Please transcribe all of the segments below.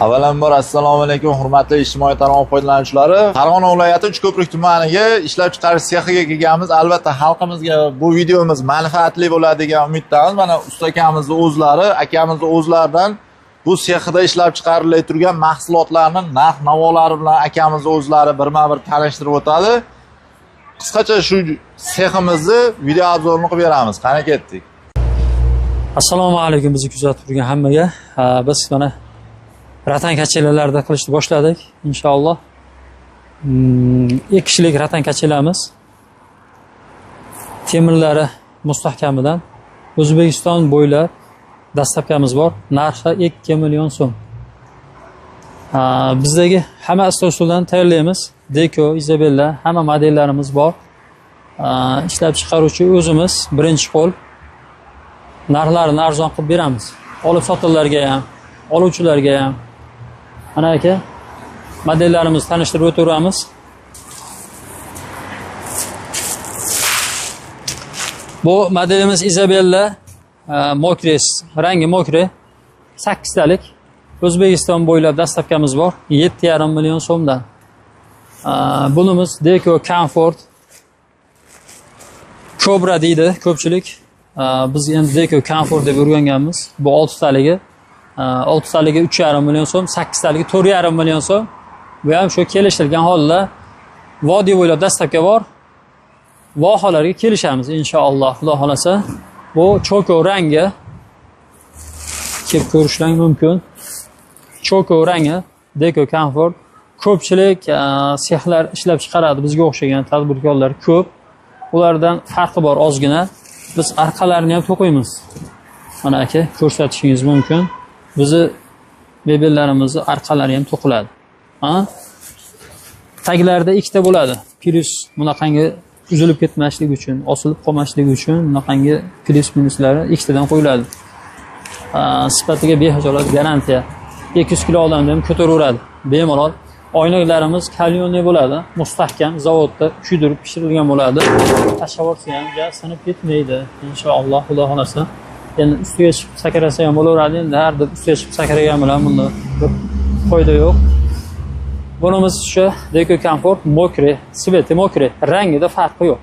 Avvalambor assalomu alaykum hurmatli ijtimoiy tarmoq foydalanuvchilari. Farg'ona viloyati Uchko'prik tumaniga ishlab chiqarish sexiga kelganmiz. Albatta xalqimizga bu videomiz manfaatli bo'ladi degan umiddamiz. Mana ustakamizning o'zlari, akamizning o'zlaridan bu sexida ishlab chiqarilib turgan mahsulotlarning narx-navolari bilan akamizning o'zlari birma-bir tanishtirib o'tadi. Qisqacha shu seximizni video obzorini qilib beramiz. Qani ketdik. Assalomu alaykum bizni kuzatib turgan hammaga. Biz mana ratan kachelarlarda qilishni boshladik inshaalloh. 2 kishilik ratan kachelarimiz. Temirlari mustahkamidan O'zbekiston bo'ylab dastlabkamiz bor. Narxi 2 million so'm. Bizdagi hamma usullarni tayyorlaymiz. Deko, Izabella, hamma modellarimiz bor. Ishlab chiqaruvchi o'zimiz, birinchi qo'l. Narxlarini arzon qilib beramiz. Olib sotuvlarga ham, oluvchilarga ham. Mana aka, modellarimizni tanishtirib o'tiramiz. Bu modelimiz Izabella Mokres, rangi mokre, 8 talik. O'zbekiston bo'ylab dastlabkamiz bor, 7,5 million so'mdan. Bunimiz Deko Comfort Cobra deydi ko'pchilik. Biz endi Deko Comfort deb o'rganganmiz. Bu 6 taligi. 6 taligi 3,5 million so'm, 8 taligi 4,5 million so'm. Bu ham shu kelishilgan holda vodiy bo'ylab dastlabki bor. Vohalarga kelishamiz inshaalloh, Xudo xolasa. Bu choko rangi. Kelib ko'rishlang mumkin. Choko rangi Deko Comfort. Ko'pchilik sexlar ishlab chiqaradi, bizga o'xshagan tadbirkorlar ko'p. Ulardan farqi bor ozgina. Biz arqalarini ham to'qiymiz. Mana aka, ko'rsatishingiz mumkin. Bizi mebellarimizni arqalari ham to'qiladi. Taglarda ikkita bo'ladi. Plus bunaqangi uzilib ketmasligi uchun, osilib qolmasligi uchun bunaqangi plus minuslari ikkitadan qo'yiladi. Sifatiga behijolat garantiya. 200 kilo odamni ham ko'taraveradi. Bemalol. Oynaklarimiz kalyonli bo'ladi, mustahkam, zavodda kuydirib pishirilgan bo'ladi. Tashavorsa ham sinib ketmaydi inshaalloh, Xudo xolasa. Endi ustiga chiqib sakrasa ham bo'laveradi. Endi har bir ustiga chiqib sakragan bilan bunda bir foyda yo'q. Bunimiz shu Deko Comfort mokre, sveti mokre, rangida farqi yo'q.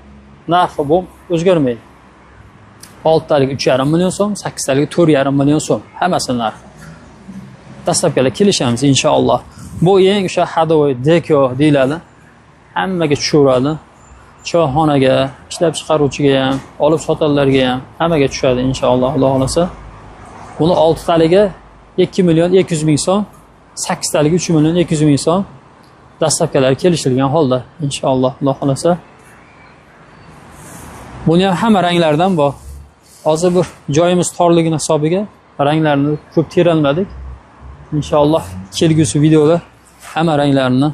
Narxi bu o'zgarmaydi. 6 talik 3,5 million so'm, 8 talik 4,5 million so'm. Hammasi narxi. Dastlabkilar kelishamiz inshaalloh. Bu eng o'sha hadovoy Deko deyiladi. Hammaga tushaveradi. Choyxonaga, ishlab chiqaruvchiga ham, olib sotuvlarga ham hammaga tushadi inshaalloh, Xudo xolasa. Buni 6 taliga 2 million 200 ming so'm, 8 taliga 3 million 200 ming so'm. Dastlabkilar kelishilgan holda inshaalloh, Xudo xolasa. Buni ham hamma ranglardan bor. Hozir bir joyimiz torligini hisobiga ranglarni ko'p teralmadik. İnşallah kelgusi videoda hamma ranglarini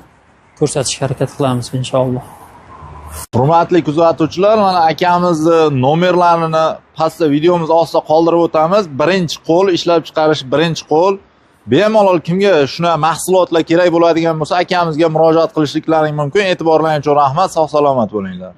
ko'rsatishga harakat qilamiz inshaalloh. Hurmatli kuzatuvchilar, mana akamizning nomerlarini pastda videomiz ostida qoldirib o'tamiz. Birinchi qo'l ishlab chiqarish, birinchi qo'l. Bemalol kimga shuna mahsulotlar kerak bo'ladigan bo'lsa, akamizga murojaat qilishliklaring mumkin. E'tiborlaringiz uchun rahmat, sog' salomat bo'linglar.